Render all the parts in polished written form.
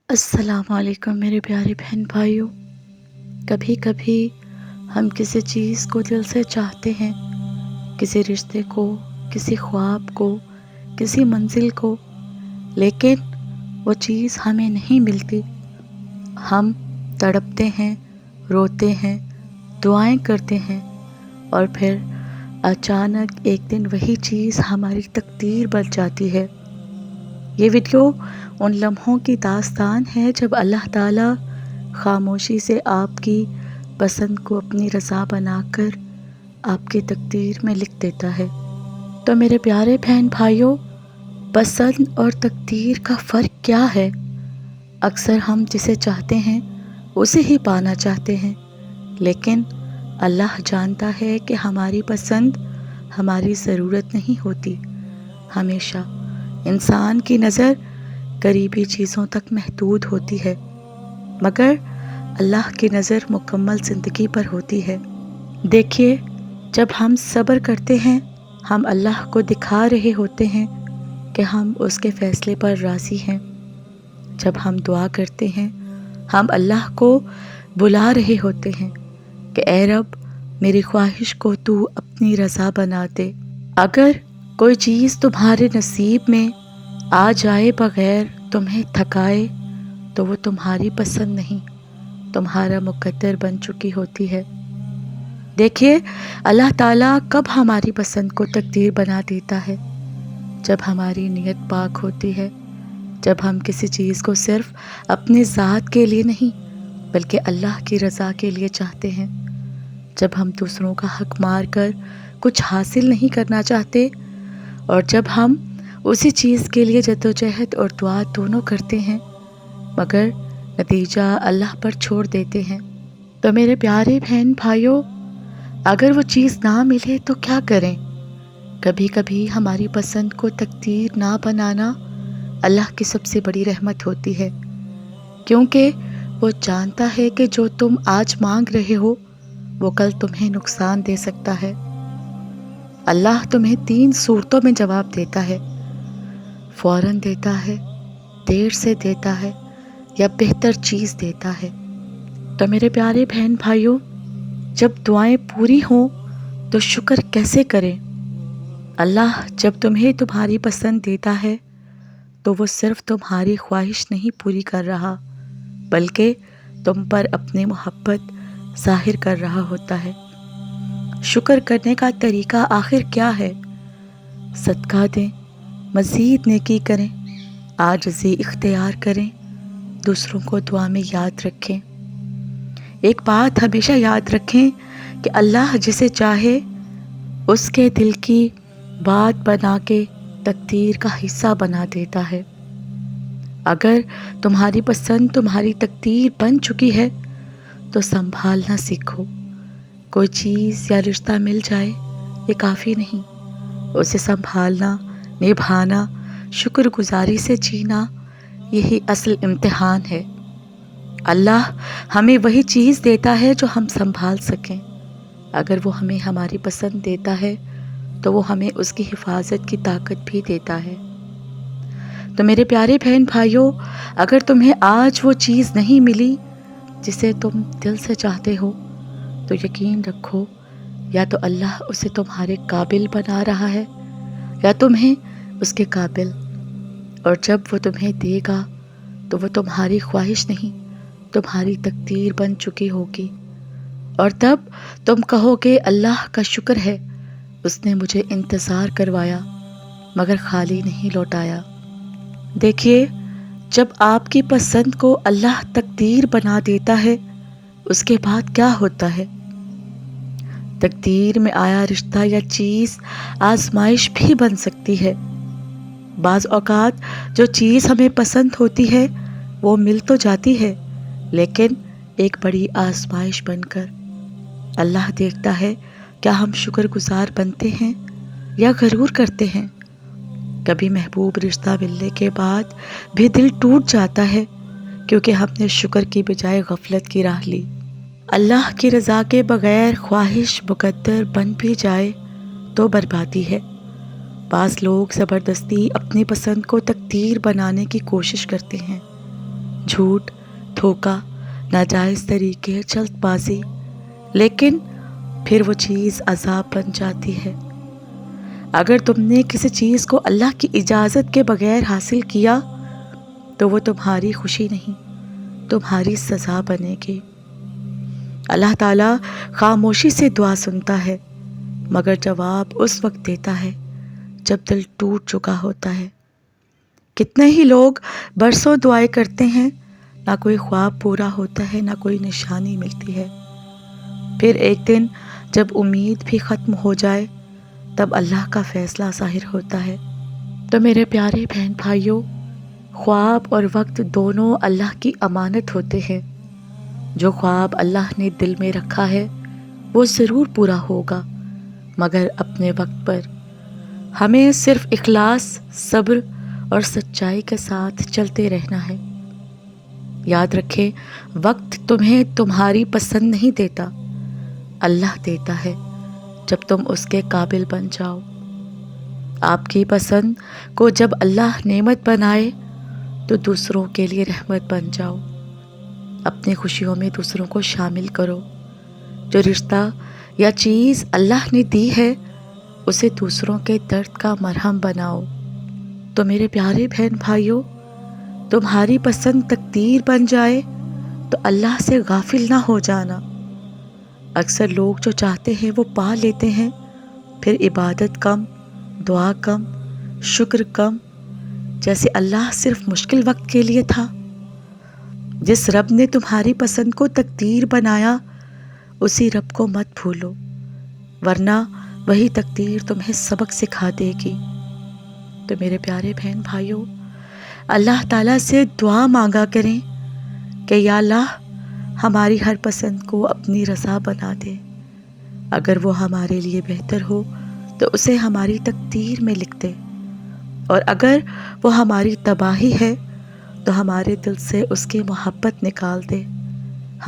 السلام علیکم میرے پیارے بہن بھائیوں۔ کبھی کبھی ہم کسی چیز کو دل سے چاہتے ہیں، کسی رشتے کو، کسی خواب کو، کسی منزل کو، لیکن وہ چیز ہمیں نہیں ملتی۔ ہم تڑپتے ہیں، روتے ہیں، دعائیں کرتے ہیں، اور پھر اچانک ایک دن وہی چیز ہماری تقدیر بن جاتی ہے۔ یہ ویڈیو ان لمحوں کی داستان ہے جب اللہ تعالیٰ خاموشی سے آپ کی پسند کو اپنی رضا بنا کر آپ کی تقدیر میں لکھ دیتا ہے۔ تو میرے پیارے بہن بھائیوں، پسند اور تقدیر کا فرق کیا ہے؟ اکثر ہم جسے چاہتے ہیں اسے ہی پانا چاہتے ہیں، لیکن اللہ جانتا ہے کہ ہماری پسند ہماری ضرورت نہیں ہوتی۔ ہمیشہ انسان کی نظر قریبی چیزوں تک محدود ہوتی ہے، مگر اللہ کی نظر مکمل زندگی پر ہوتی ہے۔ دیکھیے، جب ہم صبر کرتے ہیں، ہم اللہ کو دکھا رہے ہوتے ہیں کہ ہم اس کے فیصلے پر راضی ہیں۔ جب ہم دعا کرتے ہیں، ہم اللہ کو بلا رہے ہوتے ہیں کہ اے رب، میری خواہش کو تو اپنی رضا بنا دے۔ اگر کوئی چیز تمہارے نصیب میں آ جائے بغیر تمہیں تھکائے تو وہ تمہاری پسند نہیں، تمہارا مقدر بن چکی ہوتی ہے۔ دیکھیے، اللہ تعالیٰ کب ہماری پسند کو تقدیر بنا دیتا ہے؟ جب ہماری نیت پاک ہوتی ہے، جب ہم کسی چیز کو صرف اپنی ذات کے لیے نہیں بلکہ اللہ کی رضا کے لیے چاہتے ہیں، جب ہم دوسروں کا حق مار کر کچھ حاصل نہیں کرنا چاہتے، اور جب ہم اسی چیز کے لیے جدوجہد اور دعا دونوں کرتے ہیں مگر نتیجہ اللہ پر چھوڑ دیتے ہیں۔ تو میرے پیارے بہن بھائیوں، اگر وہ چیز نہ ملے تو کیا کریں؟ کبھی کبھی ہماری پسند کو تقدیر نہ بنانا اللہ کی سب سے بڑی رحمت ہوتی ہے، کیونکہ وہ جانتا ہے کہ جو تم آج مانگ رہے ہو وہ کل تمہیں نقصان دے سکتا ہے۔ اللہ تمہیں 3 صورتوں میں جواب دیتا ہے: فوراً دیتا ہے، دیر سے دیتا ہے، یا بہتر چیز دیتا ہے۔ تو میرے پیارے بہن بھائیوں، جب دعائیں پوری ہوں تو شکر کیسے کریں؟ اللہ جب تمہیں تمہاری پسند دیتا ہے تو وہ صرف تمہاری خواہش نہیں پوری کر رہا بلکہ تم پر اپنی محبت ظاہر کر رہا ہوتا ہے۔ شکر کرنے کا طریقہ آخر کیا ہے؟ صدقہ دیں، مزید نیکی کریں، عاجزی اختیار کریں، دوسروں کو دعا میں یاد رکھیں۔ ایک بات ہمیشہ یاد رکھیں کہ اللہ جسے چاہے اس کے دل کی بات بنا کے تقدیر کا حصہ بنا دیتا ہے۔ اگر تمہاری پسند تمہاری تقدیر بن چکی ہے تو سنبھالنا سیکھو۔ کوئی چیز یا رشتہ مل جائے یہ کافی نہیں، اسے سنبھالنا، نبھانا، شکر گزاری سے جینا، یہی اصل امتحان ہے۔ اللہ ہمیں وہی چیز دیتا ہے جو ہم سنبھال سکیں۔ اگر وہ ہمیں ہماری پسند دیتا ہے تو وہ ہمیں اس کی حفاظت کی طاقت بھی دیتا ہے۔ تو میرے پیارے بہن بھائیوں، اگر تمہیں آج وہ چیز نہیں ملی جسے تم دل سے چاہتے ہو تو یقین رکھو، یا تو اللہ اسے تمہارے قابل بنا رہا ہے یا تمہیں اس کے قابل، اور جب وہ تمہیں دے گا تو وہ تمہاری خواہش نہیں تمہاری تقدیر بن چکی ہوگی، اور تب تم کہو گے اللہ کا شکر ہے، اس نے مجھے انتظار کروایا مگر خالی نہیں لوٹایا۔ دیکھیے، جب آپ کی پسند کو اللہ تقدیر بنا دیتا ہے اس کے بعد کیا ہوتا ہے؟ تقدیر میں آیا رشتہ یا چیز آزمائش بھی بن سکتی ہے۔ بعض اوقات جو چیز ہمیں پسند ہوتی ہے وہ مل تو جاتی ہے لیکن ایک بڑی آزمائش بن کر۔ اللہ دیکھتا ہے کیا ہم شکر گزار بنتے ہیں یا غرور کرتے ہیں۔ کبھی محبوب رشتہ ملنے کے بعد بھی دل ٹوٹ جاتا ہے کیونکہ ہم نے شکر کی بجائے غفلت کی راہ لی۔ اللہ کی رضا کے بغیر خواہش مقدر بن بھی جائے تو بربادی ہے۔ بعض لوگ زبردستی اپنی پسند کو تقدیر بنانے کی کوشش کرتے ہیں جھوٹ، دھوکا، ناجائز طریقے، جلد بازی، لیکن پھر وہ چیز عذاب بن جاتی ہے۔ اگر تم نے کسی چیز کو اللہ کی اجازت کے بغیر حاصل کیا تو وہ تمہاری خوشی نہیں، تمہاری سزا بنے گی۔ اللہ تعالیٰ خاموشی سے دعا سنتا ہے، مگر جواب اس وقت دیتا ہے جب دل ٹوٹ چکا ہوتا ہے۔ کتنے ہی لوگ برسوں دعائیں کرتے ہیں، نہ کوئی خواب پورا ہوتا ہے، نہ کوئی نشانی ملتی ہے۔ پھر ایک دن جب امید بھی ختم ہو جائے تب اللہ کا فیصلہ ظاہر ہوتا ہے۔ تو میرے پیارے بہن بھائیوں، خواب اور وقت دونوں اللہ کی امانت ہوتے ہیں۔ جو خواب اللہ نے دل میں رکھا ہے وہ ضرور پورا ہوگا، مگر اپنے وقت پر۔ ہمیں صرف اخلاص، صبر اور سچائی کے ساتھ چلتے رہنا ہے۔ یاد رکھیں، وقت تمہیں تمہاری پسند نہیں دیتا، اللہ دیتا ہے جب تم اس کے قابل بن جاؤ۔ آپ کی پسند کو جب اللہ نعمت بنائے تو دوسروں کے لیے رحمت بن جاؤ۔ اپنی خوشیوں میں دوسروں کو شامل کرو۔ جو رشتہ یا چیز اللہ نے دی ہے اسے دوسروں کے درد کا مرہم بناؤ۔ تو میرے پیارے بہن بھائیوں، تمہاری پسند تقدیر بن جائے تو اللہ سے غافل نہ ہو جانا۔ اکثر لوگ جو چاہتے ہیں وہ پا لیتے ہیں، پھر عبادت کم، دعا کم، شکر کم، جیسے اللہ صرف مشکل وقت کے لیے تھا۔ جس رب نے تمہاری پسند کو تقدیر بنایا اسی رب کو مت بھولو، ورنہ وہی تقدیر تمہیں سبق سکھا دے گی۔ تو میرے پیارے بہن بھائیوں، اللہ تعالیٰ سے دعا مانگا کریں کہ یا اللہ ہماری ہر پسند کو اپنی رضا بنا دے۔ اگر وہ ہمارے لیے بہتر ہو تو اسے ہماری تقدیر میں لکھ دے، اور اگر وہ ہماری تباہی ہے تو ہمارے دل سے اس کی محبت نکال دے۔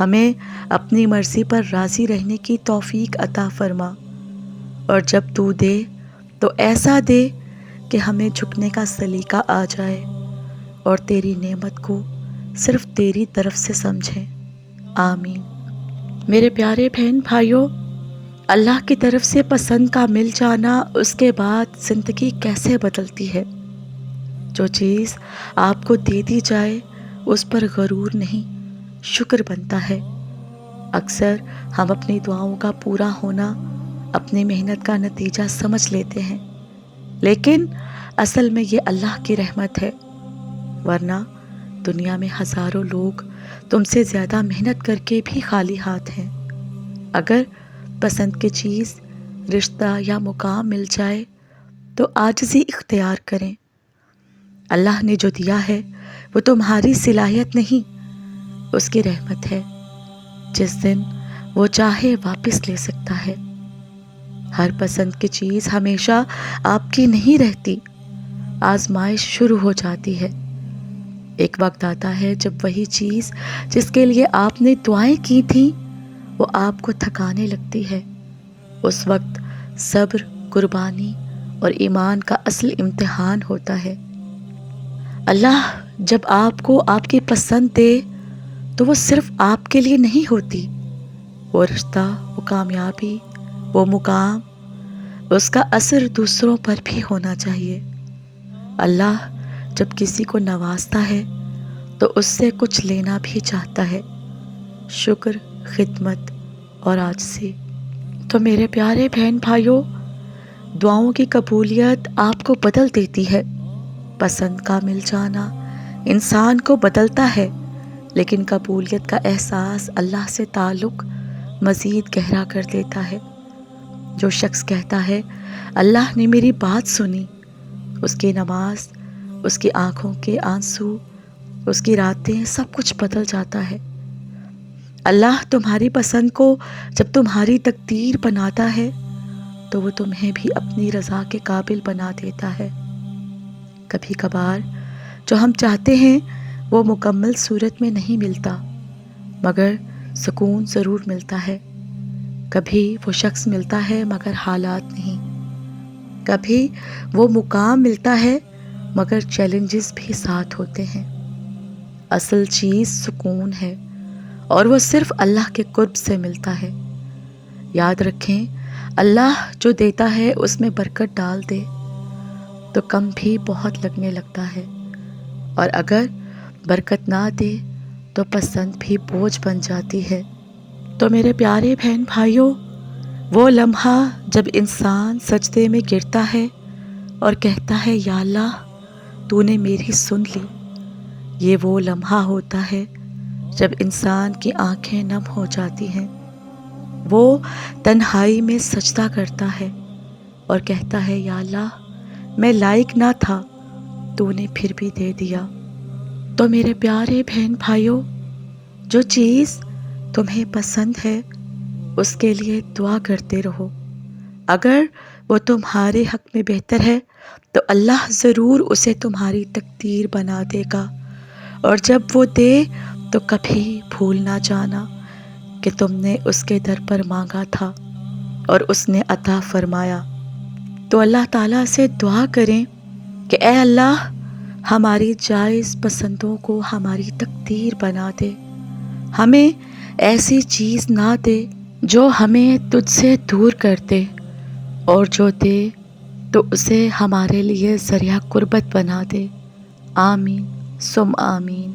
ہمیں اپنی مرضی پر راضی رہنے کی توفیق عطا فرما، اور جب تو دے تو ایسا دے کہ ہمیں جھکنے کا سلیقہ آ جائے اور تیری نعمت کو صرف تیری طرف سے سمجھیں۔ آمین۔ میرے پیارے بہن بھائیوں، اللہ کی طرف سے پسند کا مل جانا، اس کے بعد زندگی کیسے بدلتی ہے۔ جو چیز آپ کو دے دی جائے اس پر غرور نہیں، شکر بنتا ہے۔ اکثر ہم اپنی دعاؤں کا پورا ہونا اپنی محنت کا نتیجہ سمجھ لیتے ہیں، لیکن اصل میں یہ اللہ کی رحمت ہے، ورنہ دنیا میں ہزاروں لوگ تم سے زیادہ محنت کر کے بھی خالی ہاتھ ہیں۔ اگر پسند کی چیز، رشتہ یا مقام مل جائے تو عاجزی اختیار کریں۔ اللہ نے جو دیا ہے وہ تمہاری صلاحیت نہیں، اس کی رحمت ہے۔ جس دن وہ چاہے واپس لے سکتا ہے۔ ہر پسند کی چیز ہمیشہ آپ کی نہیں رہتی، آزمائش شروع ہو جاتی ہے۔ ایک وقت آتا ہے جب وہی چیز جس کے لیے آپ نے دعائیں کی تھیں وہ آپ کو تھکانے لگتی ہے۔ اس وقت صبر، قربانی اور ایمان کا اصل امتحان ہوتا ہے۔ اللہ جب آپ کو آپ کی پسند دے تو وہ صرف آپ کے لیے نہیں ہوتی۔ وہ رشتہ، وہ کامیابی، وہ مقام، اس کا اثر دوسروں پر بھی ہونا چاہیے۔ اللہ جب کسی کو نوازتا ہے تو اس سے کچھ لینا بھی چاہتا ہے، شکر، خدمت اور عاجزی۔ تو میرے پیارے بہن بھائیوں، دعاؤں کی قبولیت آپ کو بدل دیتی ہے۔ پسند کا مل جانا انسان کو بدلتا ہے، لیکن قبولیت کا احساس اللہ سے تعلق مزید گہرا کر دیتا ہے۔ جو شخص کہتا ہے اللہ نے میری بات سنی، اس کی نماز، اس کی آنکھوں کے آنسو، اس کی راتیں، سب کچھ بدل جاتا ہے۔ اللہ تمہاری پسند کو جب تمہاری تقدیر بناتا ہے تو وہ تمہیں بھی اپنی رضا کے قابل بنا دیتا ہے۔ کبھی کبھار جو ہم چاہتے ہیں وہ مکمل صورت میں نہیں ملتا، مگر سکون ضرور ملتا ہے۔ کبھی وہ شخص ملتا ہے مگر حالات نہیں، کبھی وہ مقام ملتا ہے مگر چیلنجز بھی ساتھ ہوتے ہیں۔ اصل چیز سکون ہے اور وہ صرف اللہ کے قرب سے ملتا ہے۔ یاد رکھیں، اللہ جو دیتا ہے اس میں برکت ڈال دے تو کم بھی بہت لگنے لگتا ہے، اور اگر برکت نہ دے تو پسند بھی بوجھ بن جاتی ہے۔ تو میرے پیارے بہن بھائیوں، وہ لمحہ جب انسان سجدے میں گرتا ہے اور کہتا ہے یا اللہ تو نے میری سن لی، یہ وہ لمحہ ہوتا ہے جب انسان کی آنکھیں نم ہو جاتی ہیں۔ وہ تنہائی میں سجدہ کرتا ہے اور کہتا ہے یا اللہ میں لائق نہ تھا، تو نے پھر بھی دے دیا۔ تو میرے پیارے بہن بھائیوں، جو چیز تمہیں پسند ہے اس کے لیے دعا کرتے رہو۔ اگر وہ تمہارے حق میں بہتر ہے تو اللہ ضرور اسے تمہاری تقدیر بنا دے گا، اور جب وہ دے تو کبھی بھول نہ جانا کہ تم نے اس کے در پر مانگا تھا اور اس نے عطا فرمایا۔ تو اللہ تعالیٰ سے دعا کریں کہ اے اللہ ہماری جائز پسندوں کو ہماری تقدیر بنا دے، ہمیں ایسی چیز نہ دے جو ہمیں تجھ سے دور کر دے، اور جو دے تو اسے ہمارے لیے ذریعہ قربت بنا دے۔ آمین ثم آمین۔